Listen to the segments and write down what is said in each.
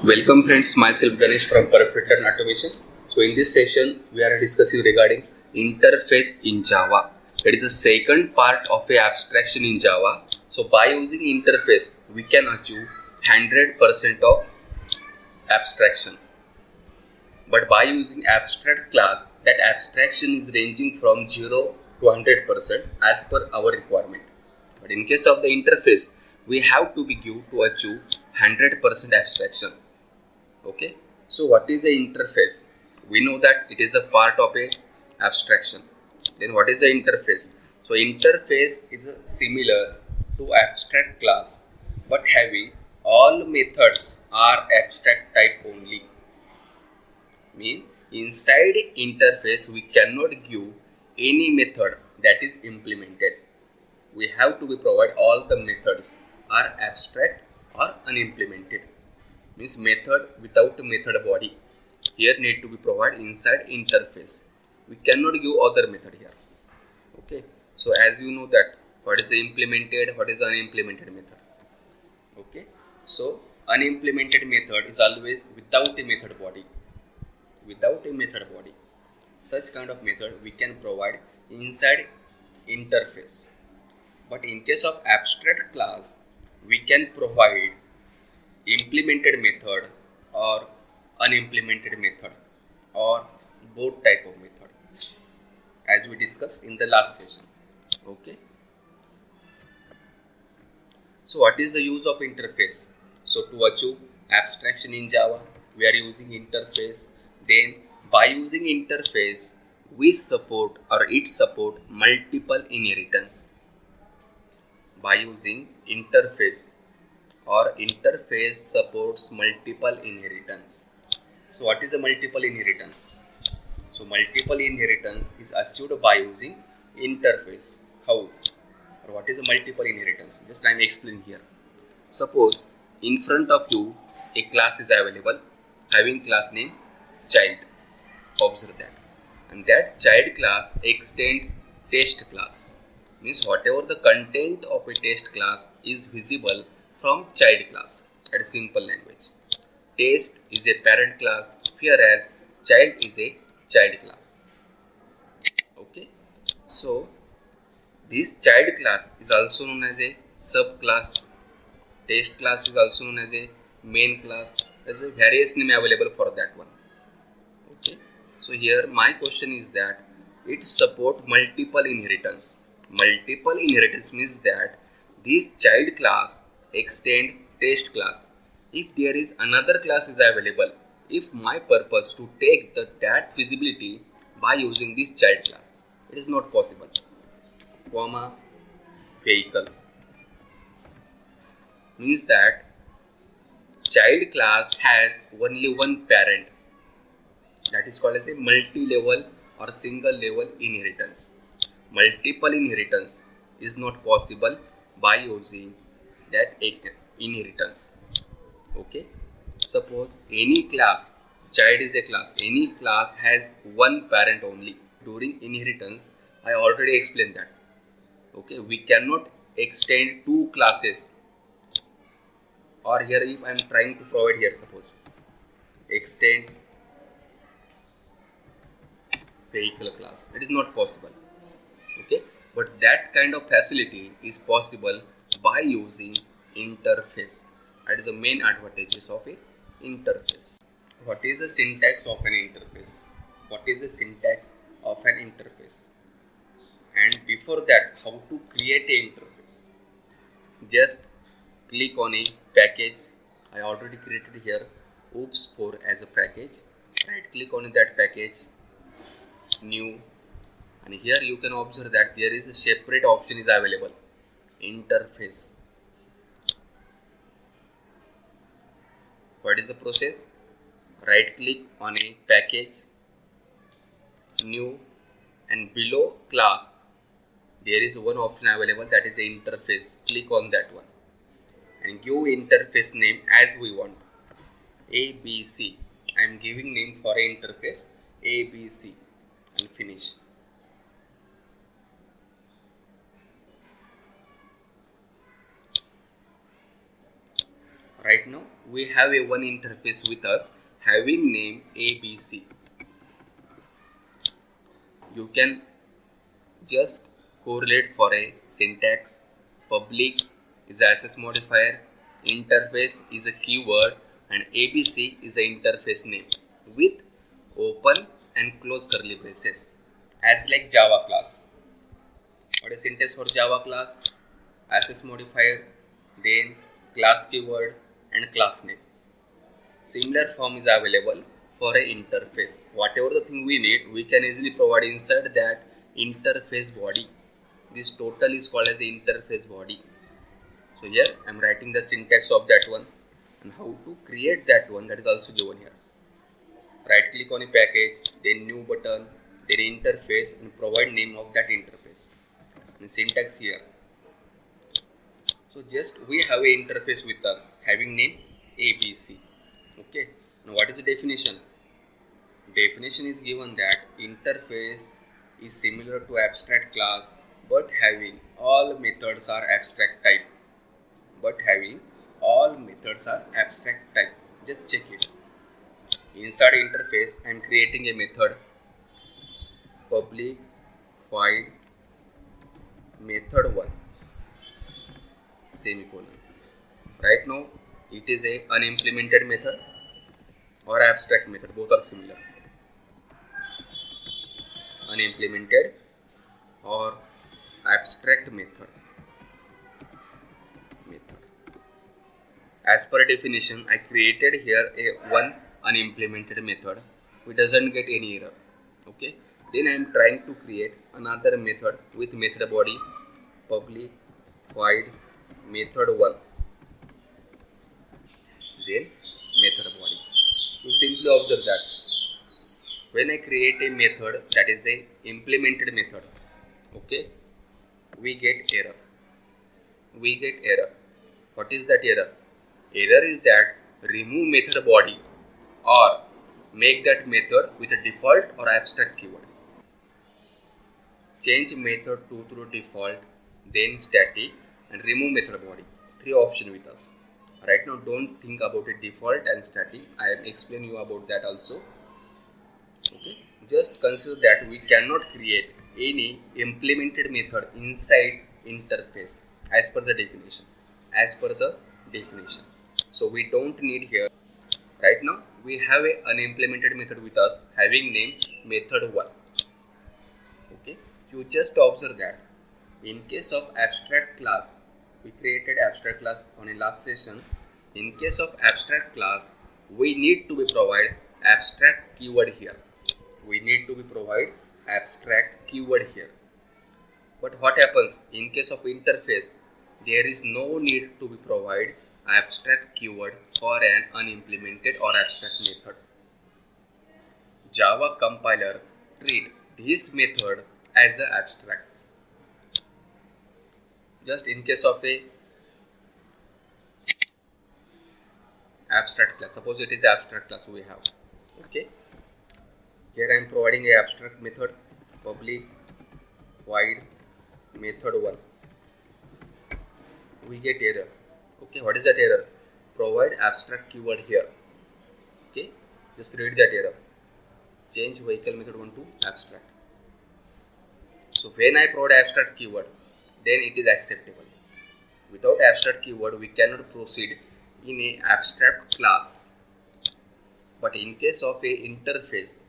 Welcome friends, myself Ganesh from Perfect Learn Automation. So in this session, we are discussing regarding interface in Java. It is the second part of a abstraction in Java. So by using interface, we can achieve 100% of abstraction. But by using abstract class, that abstraction is ranging from 0 to 100% as per our requirement. But in case of the interface, we have to be give to achieve 100% abstraction. Okay, so what is a interface? We know that it is a part of a abstraction. Then what is the interface? So interface is similar to abstract class, but having all methods are abstract type only. Mean inside interface we cannot give any method that is implemented. We have to be provide all the methods are abstract or unimplemented. Means method without method body here need to be provided inside interface. We cannot give other method here. Okay, so as you know that what is the implemented, what is the unimplemented method. Okay, so unimplemented method is always without a method body. Without a method body, such kind of method we can provide inside interface. But in case of abstract class, we can provide implemented method or unimplemented method or both type of method as we discussed in the last session. Okay, so what is the use of interface? So to achieve abstraction in Java, we are using interface. Then by using interface, we support or it support multiple inheritance. By using interface or interface supports multiple inheritance. So what is a multiple inheritance? So multiple inheritance is achieved by using interface. How? Or what is a multiple inheritance? Just I am explaining here. Suppose in front of you a class is available having class name child. Observe that. And that child class extend test class. Means whatever the content of a test class is visible from child class at a simple language. Test is a parent class, whereas child is a child class. Okay, so this child class is also known as a subclass. Test class is also known as a main class. There's a various name available for that one. Okay, so here my question is that it support multiple inheritance. Multiple inheritance means that this child class extend test class. If there is another class is available, if my purpose to take that visibility by using this child class, it is not possible. Comma vehicle means that child class has only one parent, that is called as a multi-level or single level inheritance. Multiple inheritance is not possible by using that inheritance. Okay, suppose any class, child is a class, any class has one parent only. During inheritance I already explained that. Okay, we cannot extend two classes. Or here if I am trying to provide here, suppose extends vehicle class, it is not possible. Okay, but that kind of facility is possible by using interface. That is the main advantages of a interface. What is the syntax of an interface? What is the syntax of an interface? And before that, how to create an interface? Just click on a package. I already created here OOPS4 as a package. Right click on that package, new, and here you can observe that there is a separate option is available, interface. What is the process? Right click on a package, new, and below class there is one option available, that is interface. Click on that one and give interface name as we want, ABC. I am giving name for interface ABC and finish. Right now we have a one interface with us having name ABC. You can just correlate for a syntax. Public is access modifier, interface is a keyword, and ABC is a interface name with open and close curly braces as like Java class. What is syntax for Java class? Access modifier, then class keyword and class name. Similar form is available for a interface. Whatever the thing we need, we can easily provide inside that interface body. This total is called as the interface body. So here I am writing the syntax of that one and how to create that one, that is also given here. Right click on a package, then new button, then interface, and provide name of that interface. And syntax here. So just we have a interface with us having name ABC. Okay. Now what is the definition? Definition is given that interface is similar to abstract class but having all methods are abstract type. Just check it. Inside interface I am creating a method public void method 1 semicolon. Right now it is a unimplemented method or abstract method, both are similar. Unimplemented or abstract method. As per definition, I created here a one unimplemented method which doesn't get any error. Okay. Then I am trying to create another method with method body public void method 1. Then method body. You simply observe that when I create a method that is a implemented method, okay, we get error. What is that error? Error is that remove method body or make that method with a default or abstract keyword. Change method 2 through default, then static, and remove method body. 3 options with us. Right now don't think about a default and static. I will explain you about that also. Okay. Just consider that we cannot create any implemented method inside interface as per the definition. So we don't need here. Right now we have an unimplemented method with us having name method 1. Okay. You just observe that in case of abstract class, we created abstract class on a last session. In case of abstract class, we need to be provide abstract keyword here. But what happens in case of interface? There is no need to be provide abstract keyword for an unimplemented or abstract method. Java compiler treat this method as an abstract. Just in case of a abstract class, suppose it is abstract class we have. Okay. Here I am providing a abstract method public void method 1. We get error. Okay, what is that error? Provide abstract keyword here. Okay, just read that error. Change vehicle method 1 to abstract. So when I provide abstract keyword, then it is acceptable. Without abstract keyword, we cannot proceed in a abstract class. But in case of a interface,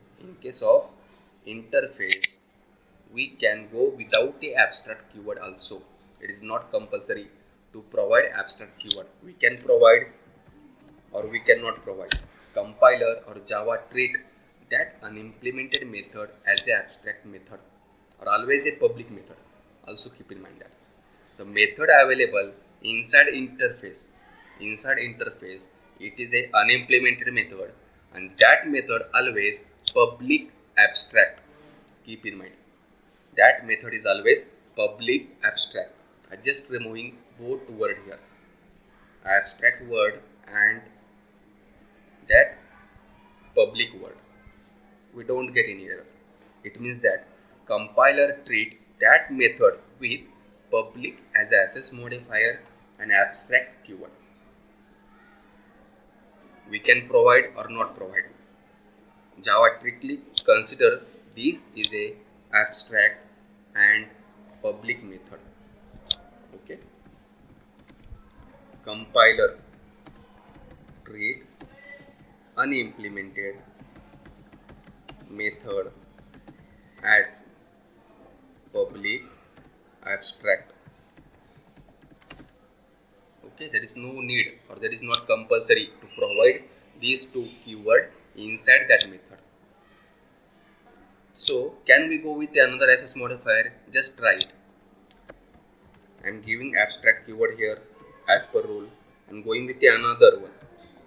we can go without a abstract keyword also. It is not compulsory to provide abstract keyword. We can provide or we cannot provide. Compiler or Java treat that unimplemented method as an abstract method or always a public method. Also keep in mind that the method available inside interface, it is a unimplemented method, and that method always public abstract. Keep in mind that method is always public abstract. I just removing both word here, abstract word and that public word. We don't get any error. It means that compiler treat that method with public as access modifier and abstract keyword. we can provide or not provide. Java strictly consider this is a abstract and public method. Okay. Compiler treat unimplemented method as public abstract. Okay, there is no need or there is not compulsory to provide these two keywords inside that method. So can we go with another SS modifier? Just try it. I am giving abstract keyword here as per rule. I am going with another one,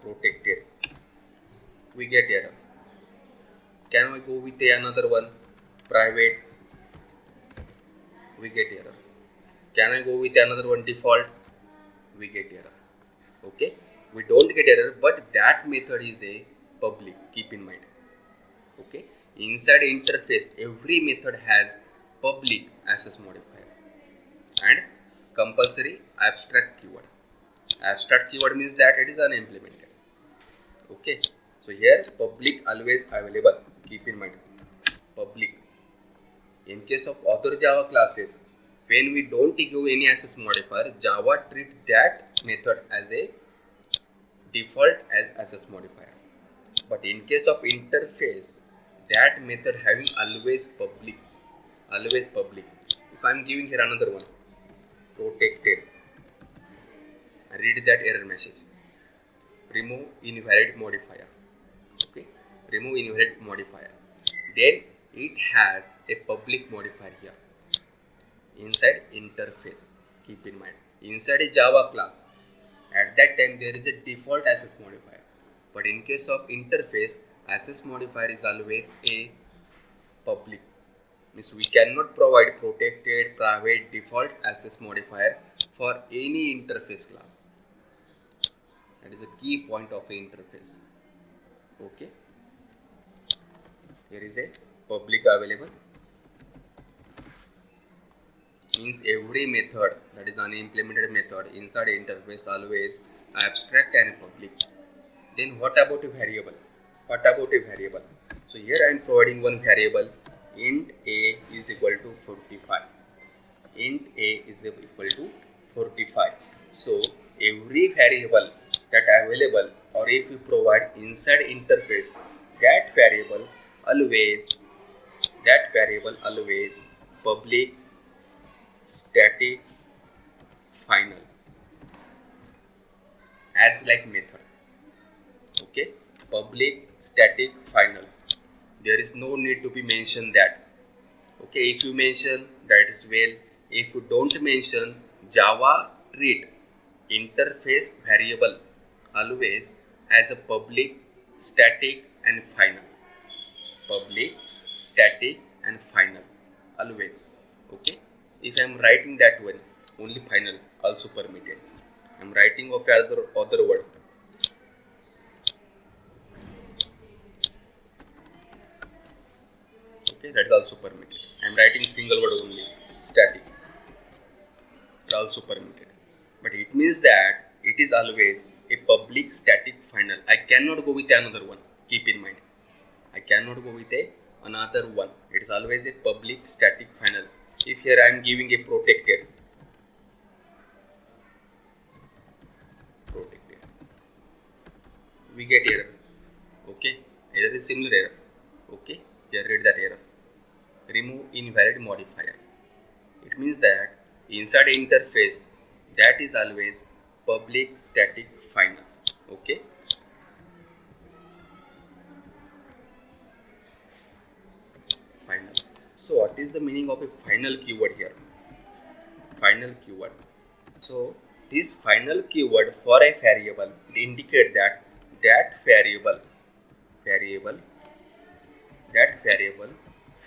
protected. We get error. Can we go with another one, private? We get error. Can I go with another one, default? We get error. Okay, we don't get error, but that method is a public. Keep in mind. Okay, inside interface, every method has public SS modifier and compulsory abstract keyword. Abstract keyword means that it is unimplemented. Okay, so here public always available. Keep in mind, public. In case of other Java classes, when we don't give any SS modifier, Java treat that method as a default as SS modifier. But in case of interface, that method having always public. Always public. If I am giving here another one, protected, read that error message. Remove invalid modifier. Okay, remove invalid modifier. Then it has a public modifier here inside interface. Keep in mind, inside a Java class, at that time there is a default SS modifier, but in case of interface, SS modifier is always a public. Means we cannot provide protected, private, default SS modifier for any interface class. That is a key point of an interface. Okay, here is a public available. Means every method that is unimplemented method inside interface always abstract and public. Then what about a variable? What about a variable? So here I am providing one variable, int a is equal to 45. Int a is equal to 45. So every variable that available, or if you provide inside interface, that variable always public, static, final as like method. Okay, public, static, final. There is no need to be mentioned that. Okay, if you mention, that is well. If you don't mention, Java treat interface variable always as a public, static and final. Public, static and final always. Okay, if I am writing that one, only final also permitted. I am writing of other word. Okay, that is also permitted. I am writing single word only, static. It also permitted. But it means that it is always a public, static, final. I cannot go with another one. Keep in mind, I cannot go with another one. It is always a public, static, final. If here I am giving a protected, we get error. Okay, error is similar error. Okay, here read that error. Remove invalid modifier. It means that inside interface, that is always public, static, final. Okay. Final. So what is the meaning of a final keyword here? Final keyword. So this final keyword for a variable, it indicates that variable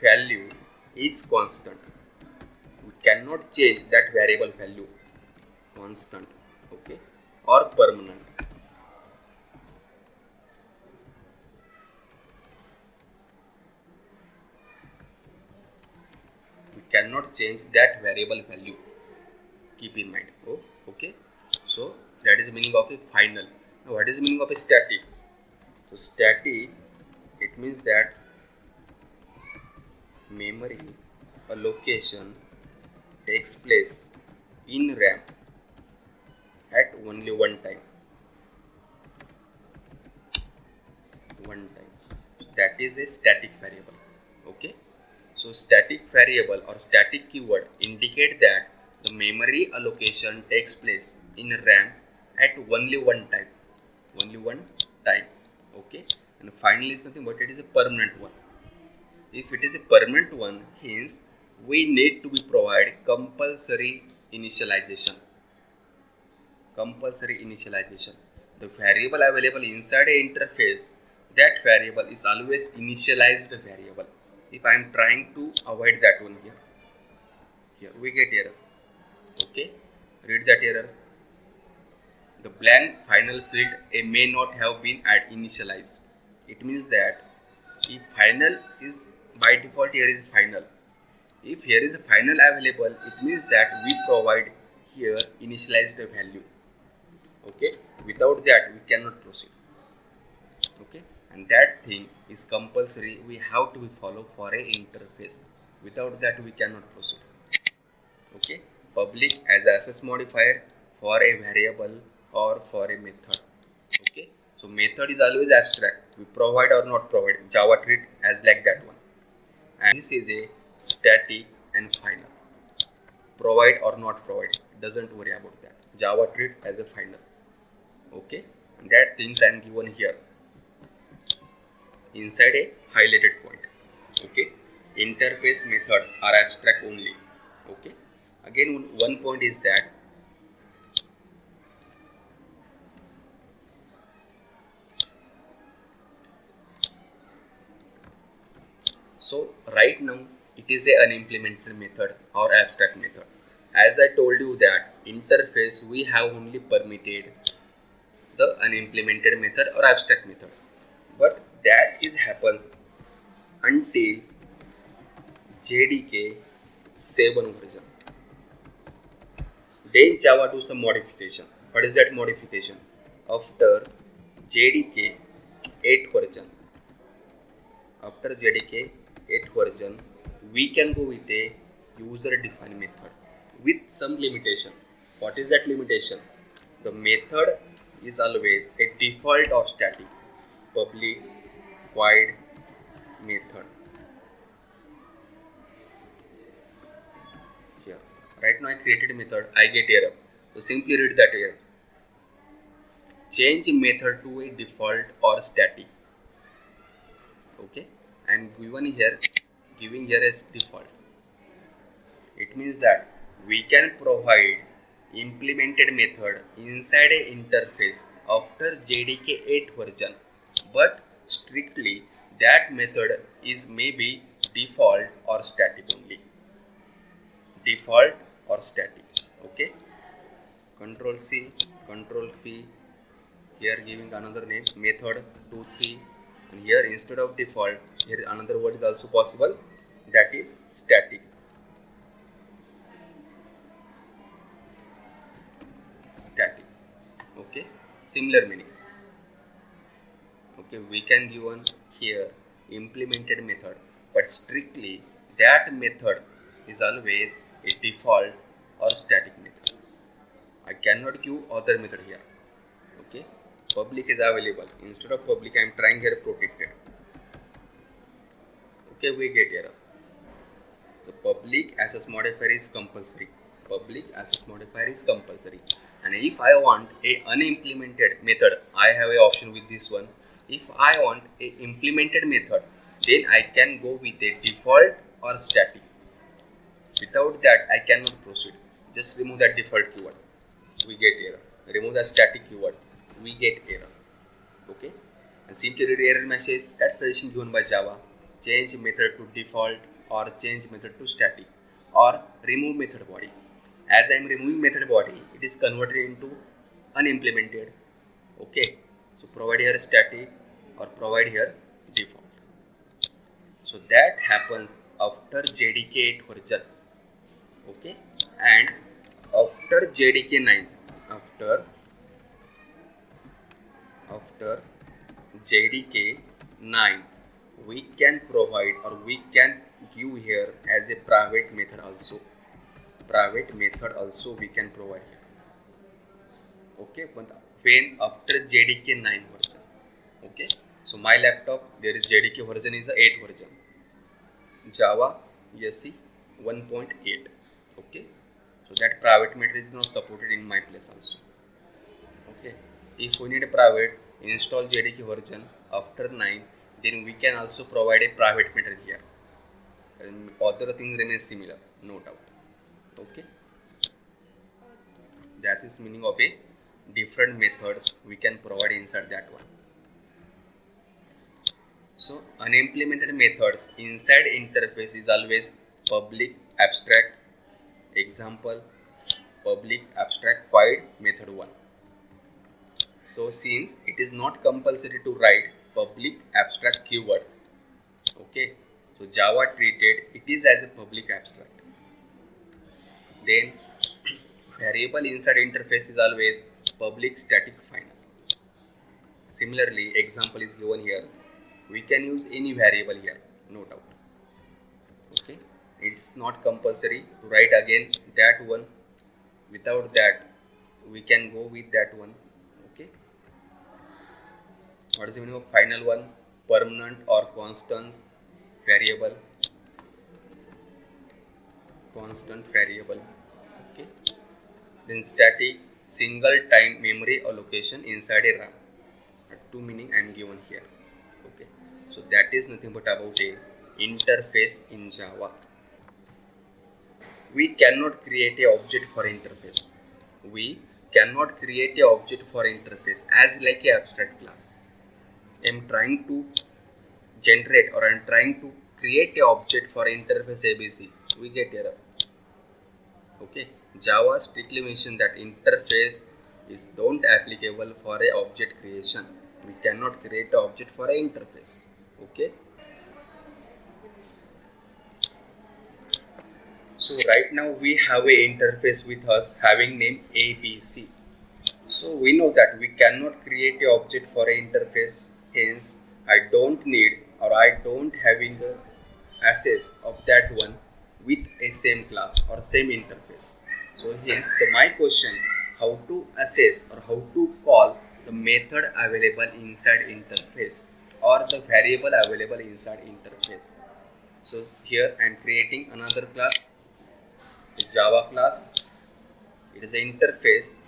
value is constant. We cannot change that variable value, constant, okay, or permanent. We cannot change that variable value. Keep in mind. Oh, okay. So that is the meaning of a final. Now, what is the meaning of a static? So static, it means that memory allocation takes place in RAM at only one time. That is a static variable. Okay. So static variable or static keyword indicate that the memory allocation takes place in RAM at only one time. Okay. And finally something, but it is a permanent one. If it is a permanent one, hence we need to be provide compulsory initialization. The variable available inside a interface, that variable is always initialized variable. If I am trying to avoid that one here we get error. Okay, read that error. The blank final field may not have been initialized. It means that if final is by default, here is final. If here is a final available, it means that we provide here initialized value. Okay, without that we cannot proceed. Okay, and that thing is compulsory, we have to follow for a interface. Without that we cannot proceed. Okay, public as access modifier for a variable or for a method. Okay, so method is always abstract, we provide or not provide. Java treat as like that one, and this is a static and final. Provide or not provide, doesn't worry about that. Java treat as a final. Okay, and that things I am given here inside a highlighted point. Okay, interface method are abstract only. Okay, again one point is that so right now it is a unimplemented method or abstract method. As I told you that interface we have only permitted the unimplemented method or abstract method, but that is happens until JDK 7 version. Then Java do some modification. What is that modification? After JDK 8 version, we can go with a user defined method with some limitation. What is that limitation? The method is always a default of static public void method. Here, right now I created a method, I get error. So simply read that error. Change method to a default or static. Okay, and giving here as default. It means that we can provide implemented method inside a interface after JDK 8 version, but strictly that method is maybe default or static only. Default or static. Okay, Control C, Control V, here giving another name method 2 3, and here instead of default here another word is also possible, that is static. Okay, similar meaning. Okay, we can give one here implemented method, but strictly that method is always a default or static method. I cannot give other method here. Okay, public is available, instead of public I am trying here protected. Okay, we get error. So public access modifier is compulsory. And if I want a unimplemented method, I have a option with this one. If I want a implemented method, then I can go with a default or static. Without that I cannot proceed. Just remove that default keyword, we get error. Remove the static keyword, we get error. Okay, and simply read error message. That suggestion given by Java. Change method to default or change method to static or remove method body. As I am removing method body, it is converted into unimplemented. Okay, so provide here static or provide here default. So that happens after JDK 8 version. Okay, and after JDK 9, after JDK 9 we can provide or we can give here as a private method also. Private method also we can provide here. Okay, but when after JDK 9 version. Okay, so my laptop there is JDK version is a 8 version. Java SE 1.8. Okay, so that private method is not supported in my place also. Okay, if we need a private, install JDK version after 9, then we can also provide a private method here, and other things remain similar, no doubt. Okay, that is meaning of a different methods we can provide inside that one. So unimplemented methods inside interface is always public abstract. Example, public abstract void method 1. So since it is not compulsory to write public abstract keyword, okay, so Java treated it is as a public abstract. Then variable inside interface is always public static final. Similarly, example is given here. We can use any variable here, no doubt. Okay, it's not compulsory to write again that one. Without that, we can go with that one. Okay, what is the meaning of final one? Permanent or constant variable. Constant variable. Okay, then static single time memory allocation inside a RAM. Two meaning I am given here. Okay, so that is nothing but about a interface in Java. We cannot create a object for interface. We cannot create a object for interface as like a abstract class. I am trying to generate or I am trying to create a object for interface ABC. We get error. Okay, Java strictly mentioned that interface is don't applicable for a object creation. We cannot create an object for an interface. Okay, so right now we have a interface with us having name ABC. So we know that we cannot create an object for an interface, hence I don't need or I don't having a access of that one with a same class or same interface. So hence my question, how to assess or how to call the method available inside interface or the variable available inside interface. So here I am creating another class, a Java class. It is an interface.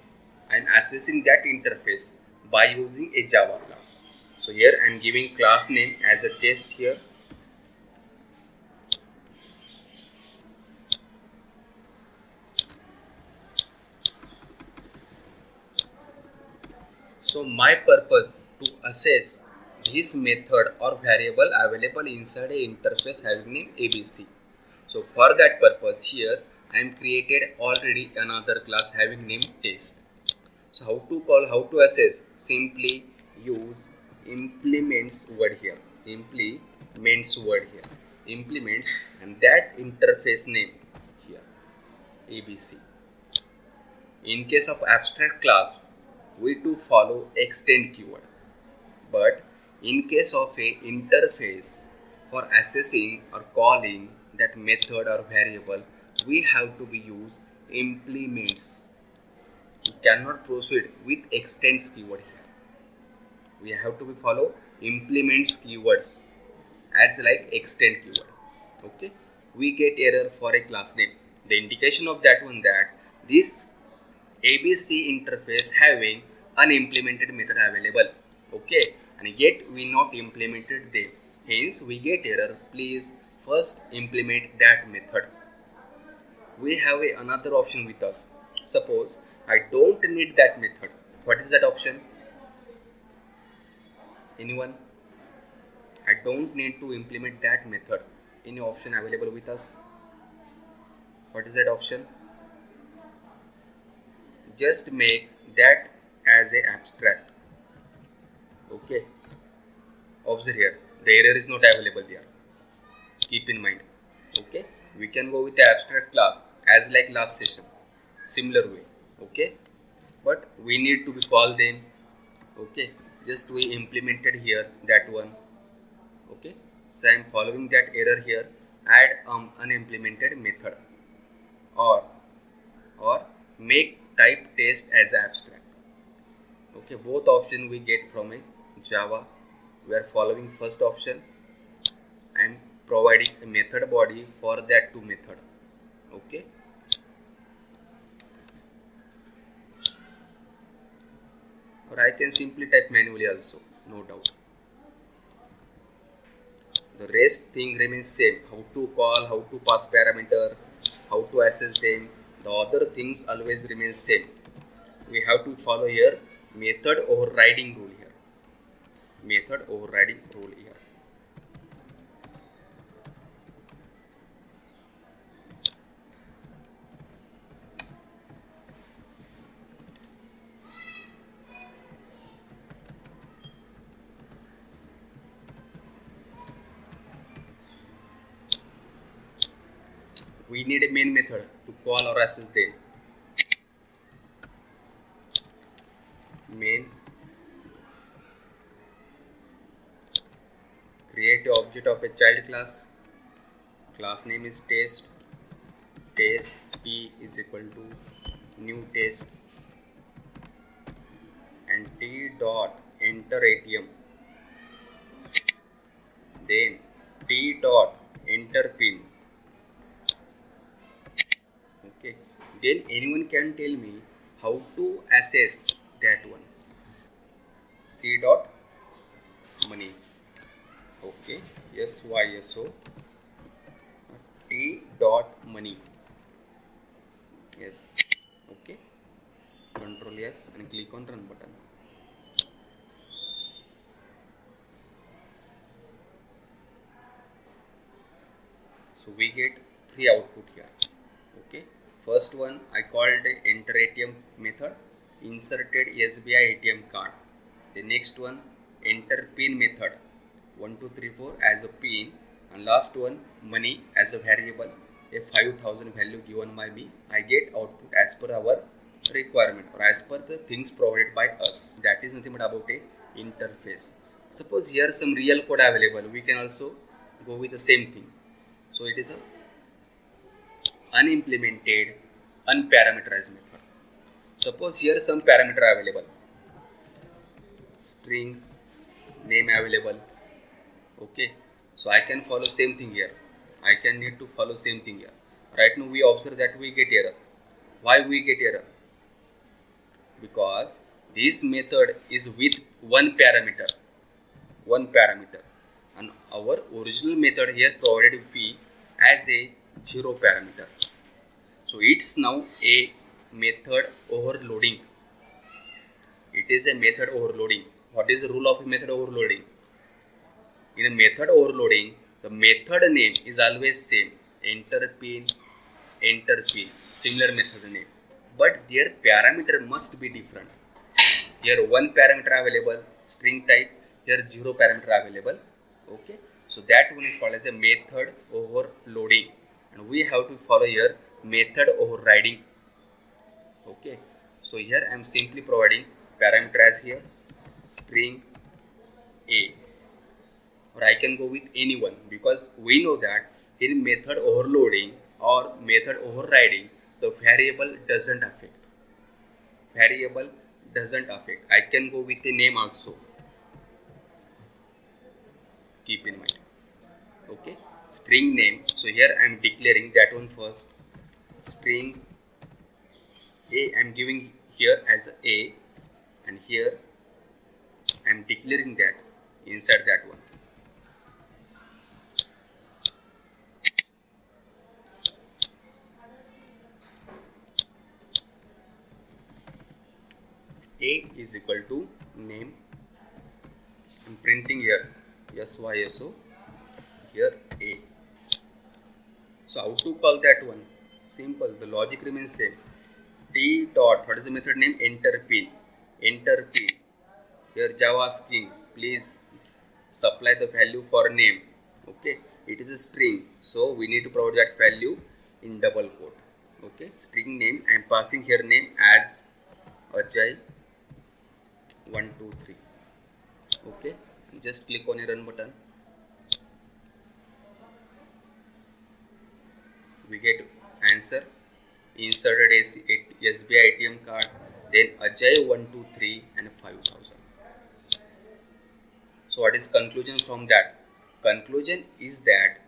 I am accessing that interface by using a Java class. So here I am giving class name as a test here. So my purpose to assess this method or variable available inside a interface having name ABC. So for that purpose here I am created already another class having name test. So how to call, how to assess? Simply use implements word here. Implements word here. Implements and that interface name here ABC. In case of abstract class, we do follow extend keyword, but in case of a interface for assessing or calling that method or variable, we have to be use implements. We cannot proceed with extends keyword here. We have to be follow implements keywords as like extend keyword. Okay, we get error for a class name. The indication of that one that this ABC interface having unimplemented method available. Okay, and yet we not implemented them. Hence we get error. Please first implement that method. We have another option with us. Suppose I don't need that method. What is that option? Anyone? I don't need to implement that method. Any option available with us? What is that option? Just make that as a abstract. Okay, observe here the error is not available there. Keep in mind. Okay, we can go with the abstract class as like last session, similar way. Okay, but we need to call them. Okay, just we implemented here that one. Okay, so I am following that error here. Add unimplemented method, or make type test as abstract. Okay, both option we get from a Java. We are following first option. I am providing a method body for that two method. Okay, or I can simply type manually also, no doubt. The rest thing remains same. How to call, how to pass parameter, how to assess them. The other things always remains same. We have to follow here method overriding rule here. Method overriding rule here. We need a main method to call or access them. Main, create an object of a child class. Class name is test. Test p is equal to new test, and t dot enter ATM. Then t dot enter pin. Okay, then anyone can tell me how to assess that one. C dot money. Okay, SYSO T dot money. Yes. Okay, control yes and click on run button. So we get three output here. Okay, first one I called enter ATM method, inserted SBI ATM card. The next one enter pin method, 1 2 3 4 as a pin, and last one money as a variable, a 5,000 value given by me. I get output as per our requirement or as per the things provided by us. That is nothing but about a interface. Suppose here some real code available, we can also go with the same thing. So it is a unimplemented unparameterized method. Suppose here some parameter available, string name available. Okay, so I can follow same thing here. I can need to follow same thing here. Right now we observe that we get error. Why we get error? Because this method is with one parameter, and our original method here provided p as a 0 parameter. So it's now a method overloading. It is a method overloading. What is the rule of method overloading? In a method overloading, the method name is always same. Enter pin, similar method name. But their parameter must be different. Here one parameter available, string type, here 0 parameter available. Okay, so that one is called as a method overloading, and we have to follow here method overriding. Okay, so here I am simply providing parameter as here string a, or I can go with anyone, because we know that in method overloading or method overriding the variable doesn't affect. I can go with the name also, keep in mind. Okay, string name. So here I am declaring that one first. String a I am giving here as a, and here I am declaring that inside that one. A is equal to name. I am printing here SYSO, here a. So how to call that one? Simple, the logic remains same. T dot, what is the method name? Enter pin. Here Java asking, please supply the value for name. Okay, it is a string, so we need to provide that value in double quote. Okay, string name, I am passing here name as Ajay 123. Okay, just click on a run button. We get answer. Inserted SBI ATM card, then Ajay 123 and 5,000. So what is conclusion from that? Conclusion is that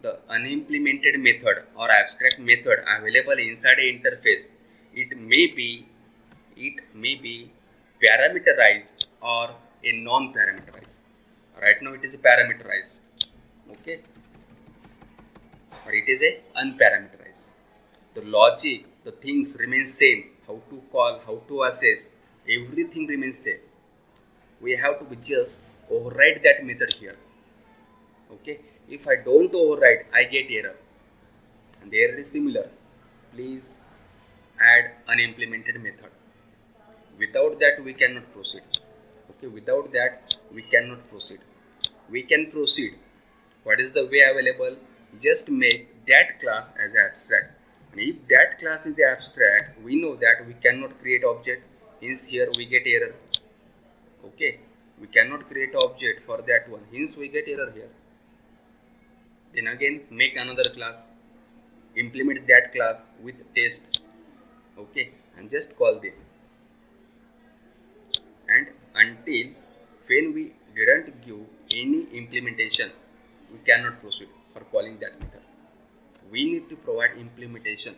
the unimplemented method or abstract method available inside a interface, it may be parameterized or a non-parameterized. Right now it is a parameterized, okay, or it is a unparameterized. The logic, the things remain same. How to call, how to assess, everything remains same. We have to just override that method here. Okay, if I don't override, I get error, and the error is similar. Please add unimplemented method. Without that, we cannot proceed. Okay, without that, we cannot proceed. We can proceed. What is the way available? Just make that class as abstract. And if that class is abstract, we know that we cannot create object. Hence here we get error. Okay, we cannot create object for that one. Hence we get error here. Then again make another class. Implement that class with test. Okay, and just call them. And until when we didn't give any implementation, we cannot proceed for calling that method. We need to provide implementation.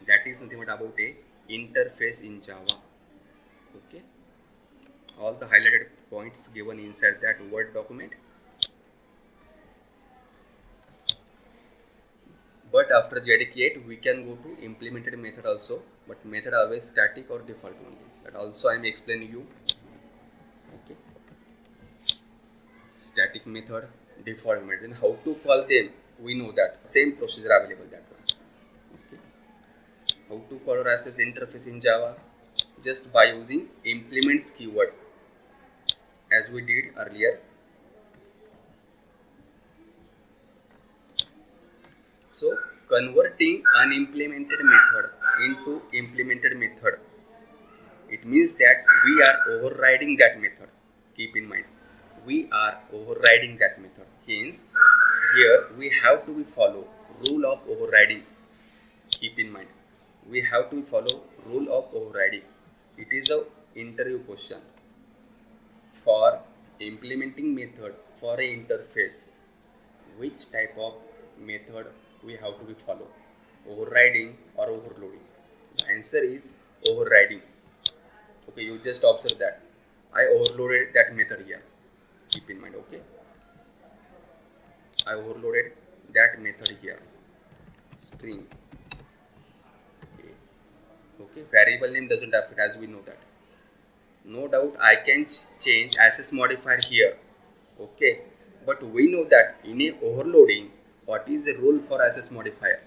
That is nothing but about a interface in Java. Okay, all the highlighted points given inside that Word document. But after JDK8, we can go to implemented method also, but method always static or default only. That also I am explaining you. Okay, static method, default method. Then how to call them? We know that same procedure available that one. Okay, how to call or access interface in Java? Just by using implements keyword, as we did earlier. So converting unimplemented method into implemented method, it means that we are overriding that method. Keep in mind, we are overriding that method. Hence, here we have to follow rule of overriding. Keep in mind, we have to follow rule of overriding. It is a interview question for implementing method for a interface. Which type of method we have to follow, overriding or overloading? The answer is overriding. Okay, you just observe that I overloaded that method here. Keep in mind. Okay, I overloaded that method here, string. Okay, variable name doesn't affect, as we know that. No doubt I can change access modifier here. Okay, but we know that in a overloading, what is the rule for access modifier?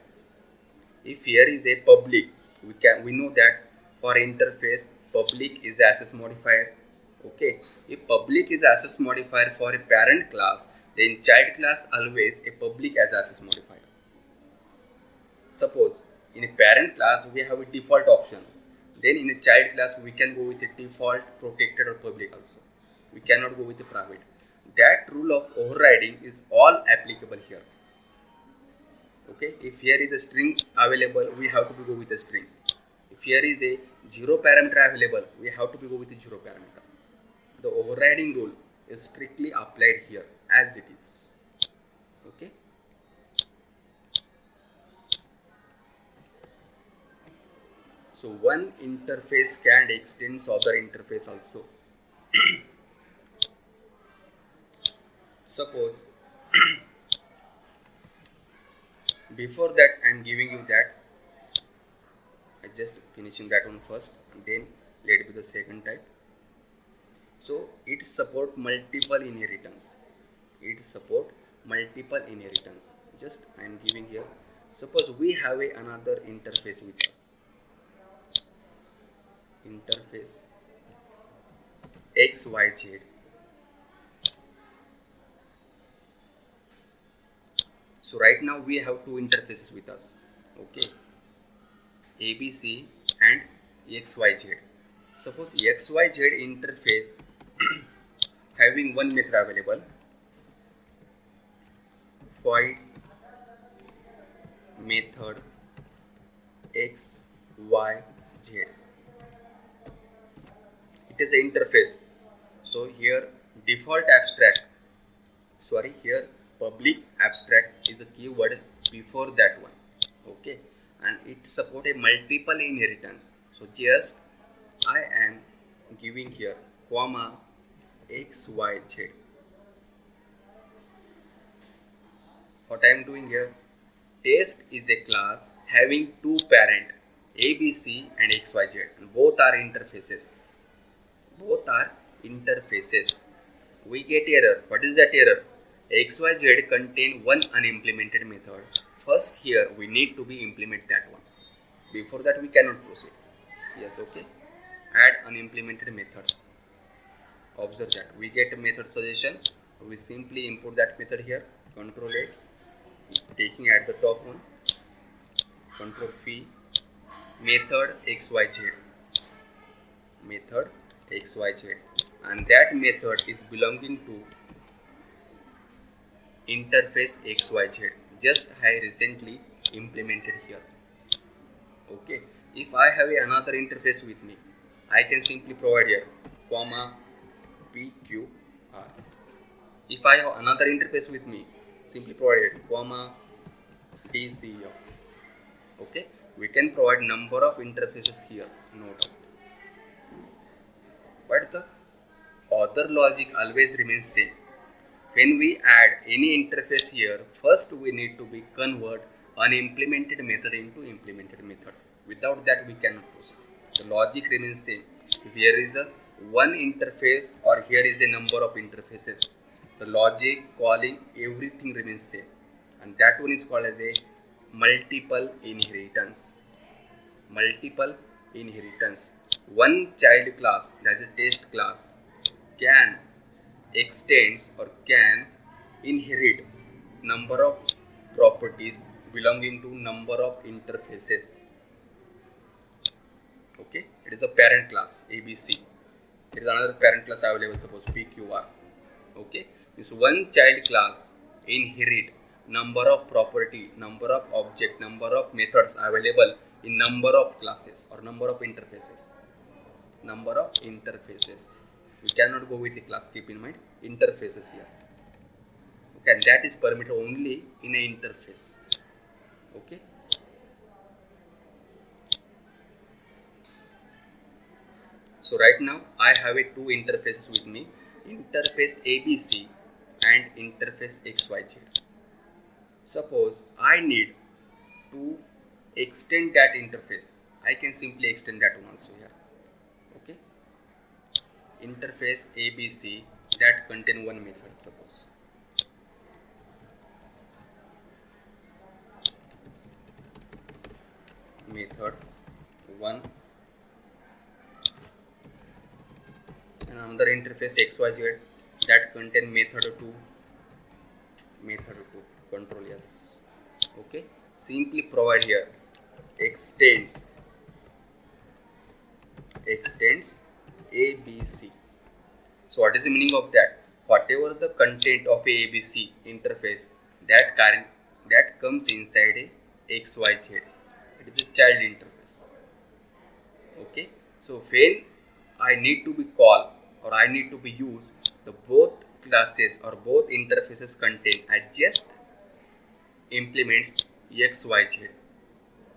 If here is a public, we know that for interface public is access modifier. Okay, if public is access modifier for a parent class, then child class always a public as access modifier. Suppose in a parent class we have a default option, then in a child class we can go with a default, protected or public also. We cannot go with the private. That rule of overriding is all applicable here. Okay, if here is a string available, we have to go with a string. If here is a zero parameter available, we have to go with a zero parameter. The overriding rule is strictly applied here as it is. Okay, so one interface can extend other interface also. Suppose before that I am giving you that, I just finishing that one first and then let it be the second type. So it support multiple inheritance. Just I am giving here. Suppose we have another interface with us. Interface XYZ. So right now we have two interfaces with us. Okay, ABC and XYZ. Suppose XYZ interface having one method available, void method x, y, z. It is an interface. So here default abstract, here public abstract is a keyword before that one. Okay, and it support a multiple inheritance. So just I am giving here comma x, y, z. What I am doing here, test is a class having two parent ABC and XYZ, and both are interfaces. We get error. What is that error? XYZ contain one unimplemented method. First here we need to be implement that one. Before that we cannot proceed. Yes, okay. Add unimplemented method. Observe that we get a method suggestion. We simply import that method here. Control X, taking at the top one. Control V, method XYZ. Method XYZ, and that method is belonging to interface XYZ. Just I recently implemented here. Okay, if I have another interface with me, I can simply provide here comma PQR. If I have another interface with me, simply provide here comma DCF. Okay, we can provide number of interfaces here, no doubt. But the other logic always remains same. When we add any interface here, first we need to be convert unimplemented method into implemented method. Without that we cannot proceed. The logic remains same. If here is a one interface or here is a number of interfaces, the logic, calling, everything remains same, and that one is called as a multiple inheritance. Multiple inheritance. One child class, that is a test class, can extends or can inherit number of properties belonging to number of interfaces. Okay, it is a parent class ABC. It is another parent class available, suppose PQR. Okay, this one child class inherit number of property, number of object, number of methods available in number of classes or number of interfaces. Number of interfaces. We cannot go with the class, keep in mind interfaces here. Okay, and that is permitted only in an interface. Okay. So right now I have a two interfaces with me, interface ABC and interface XYZ. Suppose I need to extend that interface, I can simply extend that one also here. Okay, interface ABC that contain one method, suppose method 1 and another interface XYZ that contain method 2, control yes. Okay, simply provide here extends ABC. So what is the meaning of that? Whatever the content of a ABC interface that comes inside a XYZ, it is a child interface. Okay, so when I need to be called or I need to be used the both classes or both interfaces contain, I just implements XYZ,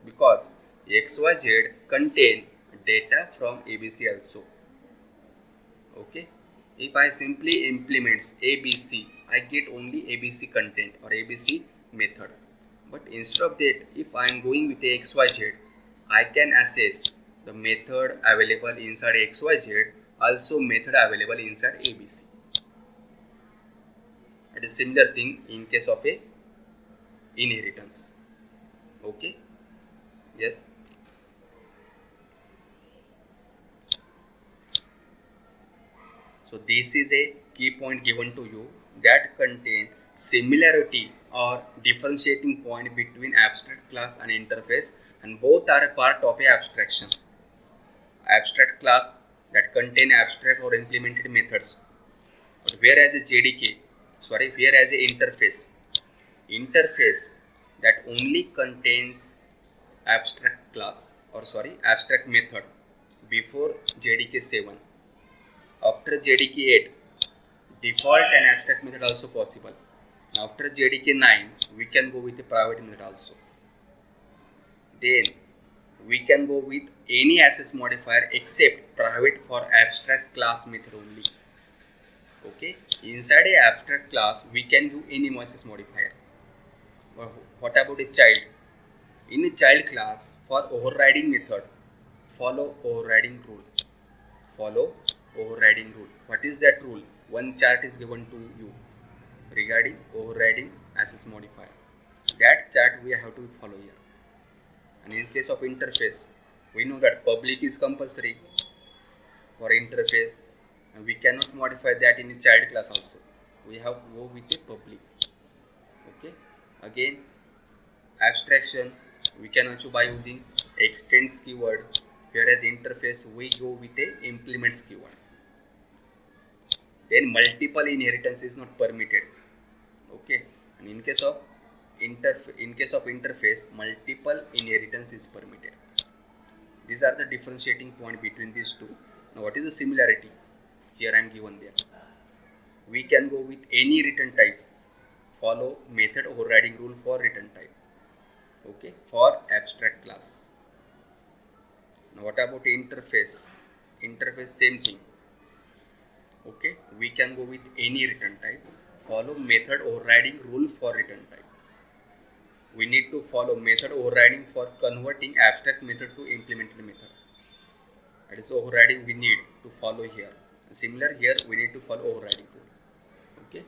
because XYZ contain data from ABC also. Okay, if I simply implements ABC, I get only ABC content or ABC method. But instead of that, if I am going with a XYZ, I can access the method available inside XYZ, also method available inside ABC. It is similar thing in case of a inheritance. Okay, yes. So this is a key point given to you that contain similarity or differentiating point between abstract class and interface, and both are a part of a abstraction. Abstract class that contain abstract or implemented methods. But whereas a JDK, whereas a interface that only contains abstract class abstract method before JDK 7. After JDK 8, default and abstract method also possible. After JDK 9, we can go with a private method also. Then we can go with any access modifier except private for abstract class method only. Okay, inside a abstract class we can do any access modifier. What about a child? In a child class, for overriding method, follow overriding rule. What is that rule? One chart is given to you regarding overriding access modifier. That chart we have to follow here. And in case of interface, we know that public is compulsory for interface, and we cannot modify that in a child class also. We have to go with a public. Okay. Again, abstraction we can also by using extends keyword, whereas interface we go with a implements keyword. Then multiple inheritance is not permitted. Okay, and in case of interface, multiple inheritance is permitted. These are the differentiating point between these two. Now, what is the similarity? Here I am given there. We can go with any return type. Follow method overriding rule for return type. Okay, for abstract class. Now, what about interface? Interface, same thing. Okay, we can go with any return type. Follow method overriding rule for return type. We need to follow method overriding for converting abstract method to implemented method. That is overriding we need to follow here. Similar here, we need to follow overriding rule. Okay.